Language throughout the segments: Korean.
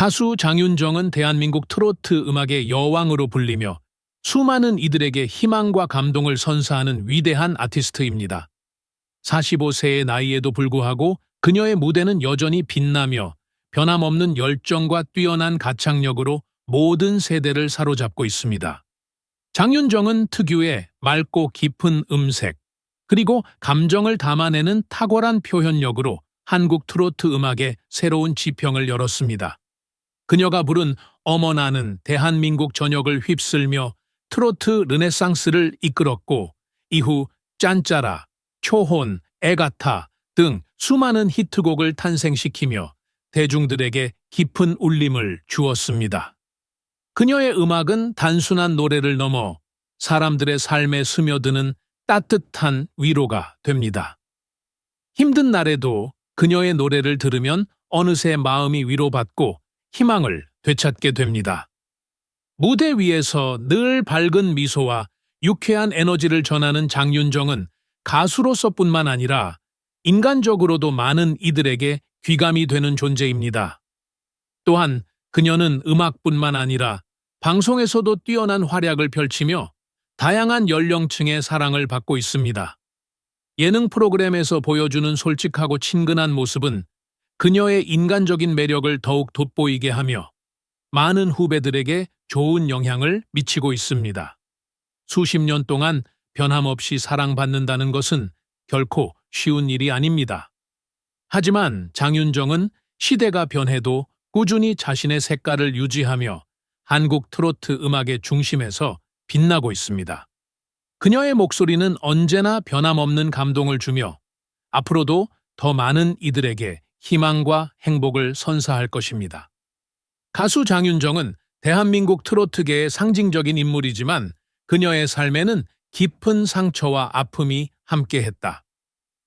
가수 장윤정은 대한민국 트로트 음악의 여왕으로 불리며 수많은 이들에게 희망과 감동을 선사하는 위대한 아티스트입니다. 45세의 나이에도 불구하고 그녀의 무대는 여전히 빛나며 변함없는 열정과 뛰어난 가창력으로 모든 세대를 사로잡고 있습니다. 장윤정은 특유의 맑고 깊은 음색, 그리고 감정을 담아내는 탁월한 표현력으로 한국 트로트 음악의 새로운 지평을 열었습니다. 그녀가 부른 어머 나는 대한민국 전역을 휩쓸며 트로트 르네상스를 이끌었고, 이후 짠짜라, 초혼, 애가타 등 수많은 히트곡을 탄생시키며 대중들에게 깊은 울림을 주었습니다. 그녀의 음악은 단순한 노래를 넘어 사람들의 삶에 스며드는 따뜻한 위로가 됩니다. 힘든 날에도 그녀의 노래를 들으면 어느새 마음이 위로받고 희망을 되찾게 됩니다. 무대 위에서 늘 밝은 미소와 유쾌한 에너지를 전하는 장윤정은 가수로서뿐만 아니라 인간적으로도 많은 이들에게 귀감이 되는 존재입니다. 또한 그녀는 음악뿐만 아니라 방송에서도 뛰어난 활약을 펼치며 다양한 연령층의 사랑을 받고 있습니다. 예능 프로그램에서 보여주는 솔직하고 친근한 모습은 그녀의 인간적인 매력을 더욱 돋보이게 하며 많은 후배들에게 좋은 영향을 미치고 있습니다. 수십 년 동안 변함없이 사랑받는다는 것은 결코 쉬운 일이 아닙니다. 하지만 장윤정은 시대가 변해도 꾸준히 자신의 색깔을 유지하며 한국 트로트 음악의 중심에서 빛나고 있습니다. 그녀의 목소리는 언제나 변함없는 감동을 주며 앞으로도 더 많은 이들에게 희망과 행복을 선사할 것입니다. 가수 장윤정은 대한민국 트로트계의 상징적인 인물이지만 그녀의 삶에는 깊은 상처와 아픔이 함께했다.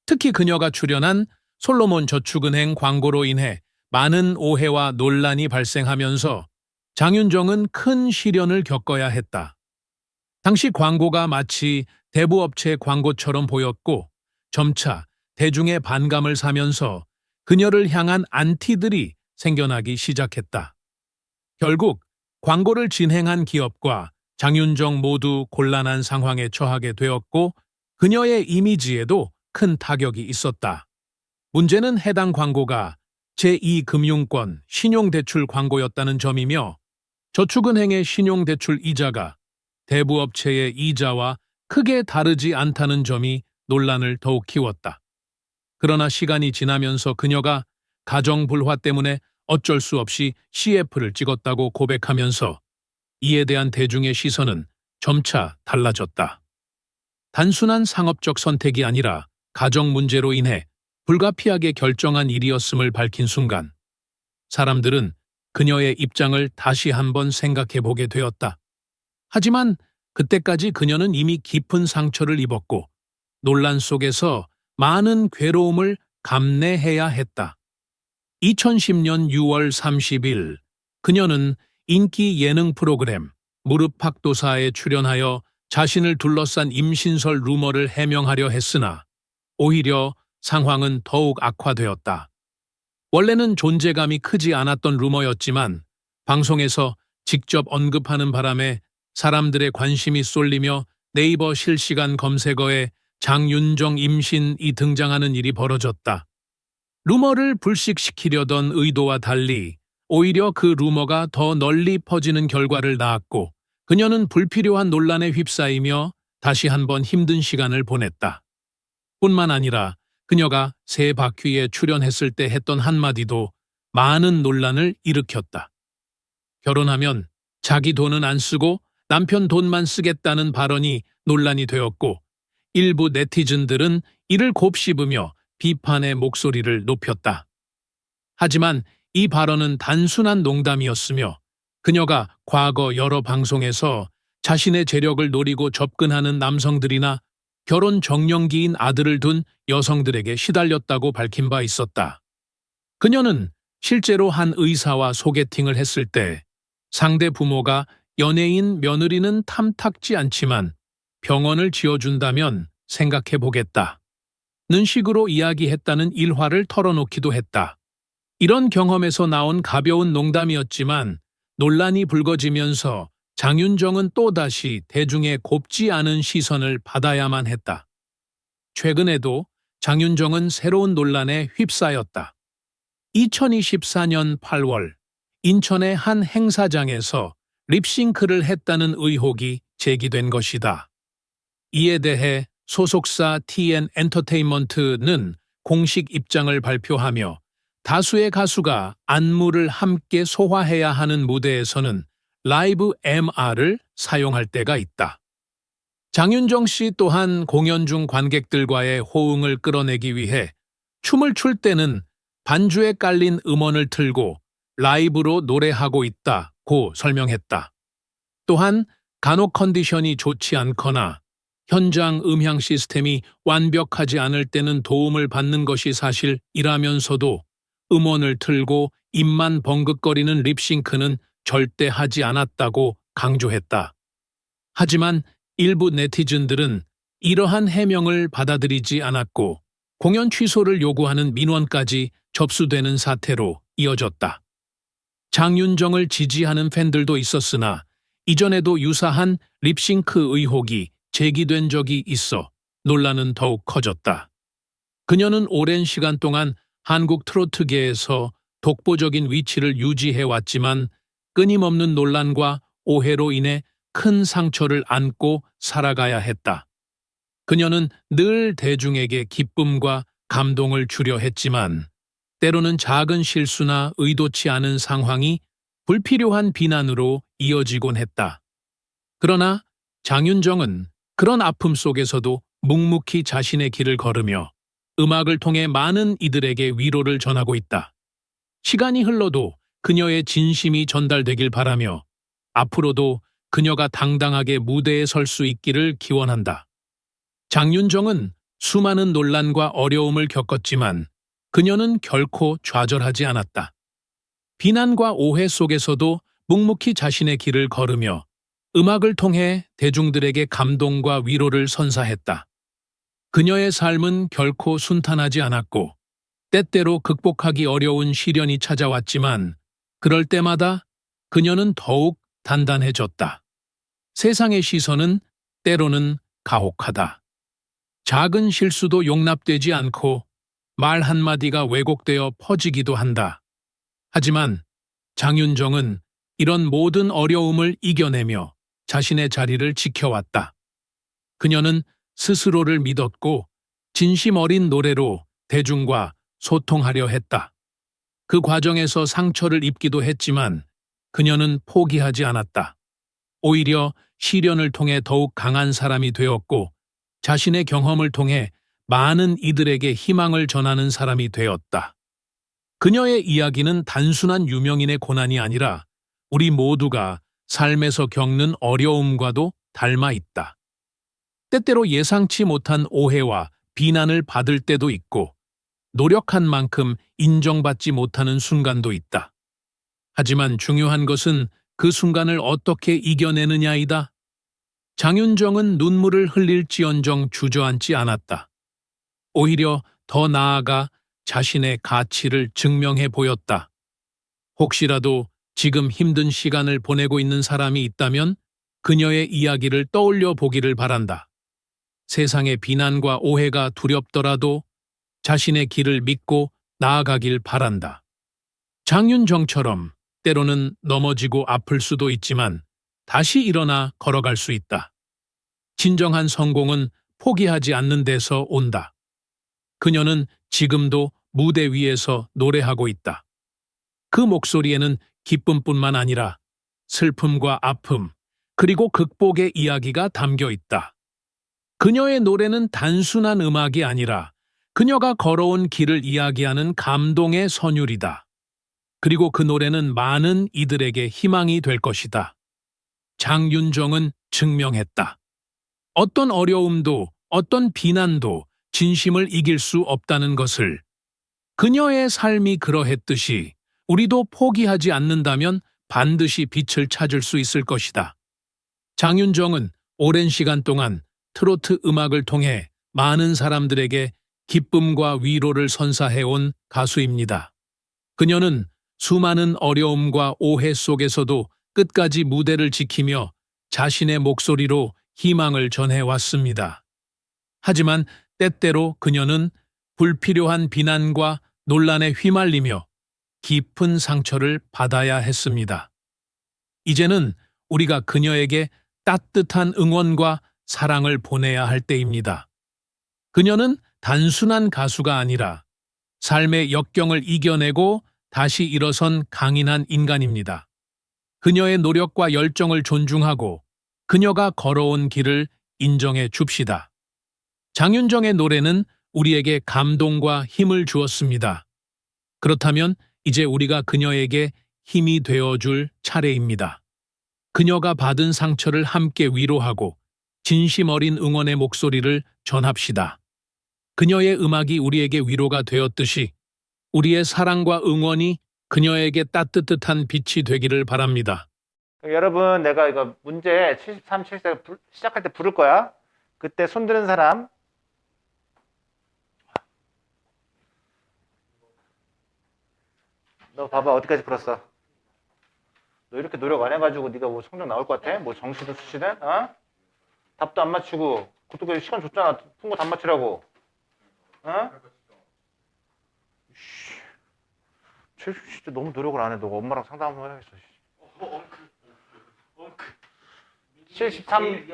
특히 그녀가 출연한 솔로몬 저축은행 광고로 인해 많은 오해와 논란이 발생하면서 장윤정은 큰 시련을 겪어야 했다. 당시 광고가 마치 대부업체 광고처럼 보였고 점차 대중의 반감을 사면서 그녀를 향한 안티들이 생겨나기 시작했다. 결국 광고를 진행한 기업과 장윤정 모두 곤란한 상황에 처하게 되었고 그녀의 이미지에도 큰 타격이 있었다. 문제는 해당 광고가 제2금융권 신용대출 광고였다는 점이며 저축은행의 신용대출 이자가 대부업체의 이자와 크게 다르지 않다는 점이 논란을 더욱 키웠다. 그러나 시간이 지나면서 그녀가 가정불화 때문에 어쩔 수 없이 CF를 찍었다고 고백하면서 이에 대한 대중의 시선은 점차 달라졌다. 단순한 상업적 선택이 아니라 가정 문제로 인해 불가피하게 결정한 일이었음을 밝힌 순간 사람들은 그녀의 입장을 다시 한번 생각해 보게 되었다. 하지만 그때까지 그녀는 이미 깊은 상처를 입었고 논란 속에서 많은 괴로움을 감내해야 했다. 2010년 6월 30일 그녀는 인기 예능 프로그램 무릎팍도사에 출연하여 자신을 둘러싼 임신설 루머를 해명하려 했으나 오히려 상황은 더욱 악화되었다. 원래는 존재감이 크지 않았던 루머였지만 방송에서 직접 언급하는 바람에 사람들의 관심이 쏠리며 네이버 실시간 검색어에 장윤정 임신이 등장하는 일이 벌어졌다. 루머를 불식시키려던 의도와 달리 오히려 그 루머가 더 널리 퍼지는 결과를 낳았고 그녀는 불필요한 논란에 휩싸이며 다시 한번 힘든 시간을 보냈다. 뿐만 아니라 그녀가 새 바퀴에 출연했을 때 했던 한마디도 많은 논란을 일으켰다. 결혼하면 자기 돈은 안 쓰고 남편 돈만 쓰겠다는 발언이 논란이 되었고 일부 네티즌들은 이를 곱씹으며 비판의 목소리를 높였다. 하지만 이 발언은 단순한 농담이었으며 그녀가 과거 여러 방송에서 자신의 재력을 노리고 접근하는 남성들이나 결혼 정년기인 아들을 둔 여성들에게 시달렸다고 밝힌 바 있었다. 그녀는 실제로 한 의사와 소개팅을 했을 때 상대 부모가 연예인 며느리는 탐탁지 않지만 병원을 지어준다면 생각해 보겠다. 는 식으로 이야기했다는 일화를 털어놓기도 했다. 이런 경험에서 나온 가벼운 농담이었지만 논란이 불거지면서 장윤정은 또다시 대중의 곱지 않은 시선을 받아야만 했다. 최근에도 장윤정은 새로운 논란에 휩싸였다. 2024년 8월 인천의 한 행사장에서 립싱크를 했다는 의혹이 제기된 것이다. 이에 대해 소속사 TN 엔터테인먼트는 공식 입장을 발표하며 다수의 가수가 안무를 함께 소화해야 하는 무대에서는 라이브 MR을 사용할 때가 있다. 장윤정 씨 또한 공연 중 관객들과의 호응을 끌어내기 위해 춤을 출 때는 반주에 깔린 음원을 틀고 라이브로 노래하고 있다고 설명했다. 또한 간혹 컨디션이 좋지 않거나 현장 음향 시스템이 완벽하지 않을 때는 도움을 받는 것이 사실이라면서도 음원을 틀고 입만 벙긋거리는 립싱크는 절대 하지 않았다고 강조했다. 하지만 일부 네티즌들은 이러한 해명을 받아들이지 않았고 공연 취소를 요구하는 민원까지 접수되는 사태로 이어졌다. 장윤정을 지지하는 팬들도 있었으나 이전에도 유사한 립싱크 의혹이 제기된 적이 있어 논란은 더욱 커졌다. 그녀는 오랜 시간 동안 한국 트로트계에서 독보적인 위치를 유지해왔지만 끊임없는 논란과 오해로 인해 큰 상처를 안고 살아가야 했다. 그녀는 늘 대중에게 기쁨과 감동을 주려 했지만 때로는 작은 실수나 의도치 않은 상황이 불필요한 비난으로 이어지곤 했다. 그러나 장윤정은 그런 아픔 속에서도 묵묵히 자신의 길을 걸으며 음악을 통해 많은 이들에게 위로를 전하고 있다. 시간이 흘러도 그녀의 진심이 전달되길 바라며 앞으로도 그녀가 당당하게 무대에 설 수 있기를 기원한다. 장윤정은 수많은 논란과 어려움을 겪었지만 그녀는 결코 좌절하지 않았다. 비난과 오해 속에서도 묵묵히 자신의 길을 걸으며 음악을 통해 대중들에게 감동과 위로를 선사했다. 그녀의 삶은 결코 순탄하지 않았고 때때로 극복하기 어려운 시련이 찾아왔지만 그럴 때마다 그녀는 더욱 단단해졌다. 세상의 시선은 때로는 가혹하다. 작은 실수도 용납되지 않고 말 한마디가 왜곡되어 퍼지기도 한다. 하지만 장윤정은 이런 모든 어려움을 이겨내며 자신의 자리를 지켜왔다. 그녀는 스스로를 믿었고 진심 어린 노래로 대중과 소통하려 했다. 그 과정에서 상처를 입기도 했지만 그녀는 포기하지 않았다. 오히려 시련을 통해 더욱 강한 사람이 되었고 자신의 경험을 통해 많은 이들에게 희망을 전하는 사람이 되었다. 그녀의 이야기는 단순한 유명인의 고난이 아니라 우리 모두가 삶에서 겪는 어려움과도 닮아 있다. 때때로 예상치 못한 오해와 비난을 받을 때도 있고 노력한 만큼 인정받지 못하는 순간도 있다. 하지만 중요한 것은 그 순간을 어떻게 이겨내느냐이다. 장윤정은 눈물을 흘릴지언정 주저앉지 않았다. 오히려 더 나아가 자신의 가치를 증명해 보였다. 혹시라도 지금 힘든 시간을 보내고 있는 사람이 있다면 그녀의 이야기를 떠올려 보기를 바란다. 세상의 비난과 오해가 두렵더라도 자신의 길을 믿고 나아가길 바란다. 장윤정처럼 때로는 넘어지고 아플 수도 있지만 다시 일어나 걸어갈 수 있다. 진정한 성공은 포기하지 않는 데서 온다. 그녀는 지금도 무대 위에서 노래하고 있다. 그 목소리에는 기쁨뿐만 아니라 슬픔과 아픔, 그리고 극복의 이야기가 담겨 있다. 그녀의 노래는 단순한 음악이 아니라 그녀가 걸어온 길을 이야기하는 감동의 선율이다. 그리고 그 노래는 많은 이들에게 희망이 될 것이다. 장윤정은 증명했다. 어떤 어려움도 어떤 비난도 진심을 이길 수 없다는 것을. 그녀의 삶이 그러했듯이 우리도 포기하지 않는다면 반드시 빛을 찾을 수 있을 것이다. 장윤정은 오랜 시간 동안 트로트 음악을 통해 많은 사람들에게 기쁨과 위로를 선사해온 가수입니다. 그녀는 수많은 어려움과 오해 속에서도 끝까지 무대를 지키며 자신의 목소리로 희망을 전해왔습니다. 하지만 때때로 그녀는 불필요한 비난과 논란에 휘말리며 깊은 상처를 받아야 했습니다. 이제는 우리가 그녀에게 따뜻한 응원과 사랑을 보내야 할 때입니다. 그녀는 단순한 가수가 아니라 삶의 역경을 이겨내고 다시 일어선 강인한 인간입니다. 그녀의 노력과 열정을 존중하고 그녀가 걸어온 길을 인정해 줍시다. 장윤정의 노래는 우리에게 감동과 힘을 주었습니다. 그렇다면 이제 우리가 그녀에게 힘이 되어줄 차례입니다. 그녀가 받은 상처를 함께 위로하고 진심 어린 응원의 목소리를 전합시다. 그녀의 음악이 우리에게 위로가 되었듯이 우리의 사랑과 응원이 그녀에게 따뜻한 빛이 되기를 바랍니다. 여러분, 내가 이거 문제 73, 74 시작할 때 부를 거야. 그때 손 드는 사람. 너 봐봐, 어디까지 풀었어? 너 이렇게 노력 안 해가지고 네가 뭐 성적 나올 것 같아? 뭐 정시든 수시든? 어? 답도 안 맞추고 그것도 시간 줬잖아. 푼 거 다 맞추라고. 어? 진짜 너무 노력을 안 해. 너 엄마랑 상담 한번 해야겠어. 73.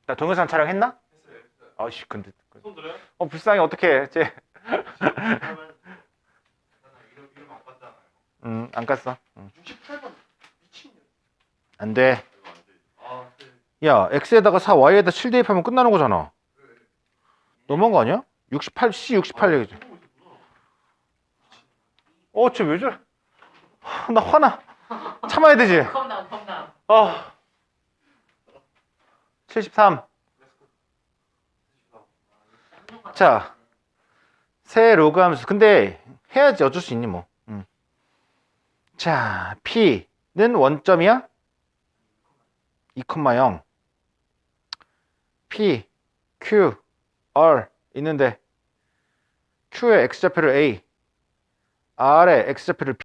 나 동영상 촬영했나? 아씨, 근데. 손 들어요? 불쌍해, 어떡해. 쟤. 이름 안 봤잖아요. 안 깠어. 68번 미친년. 안 돼. 아, 네. 야, X에다가 4, Y에다 7 대입하면 끝나는 거잖아. 너무한 거 아니야? 68, C 68 얘기지. 쟤 왜 저래? 나 화나. 참아야 되지. 컴다운. 73. 자, 세 로그 함수. 근데 해야지. 어쩔 수 있니 뭐. 자, P는 원점이야? 2,0. P, Q, R 있는데 Q의 X좌표를 A, R의 X좌표를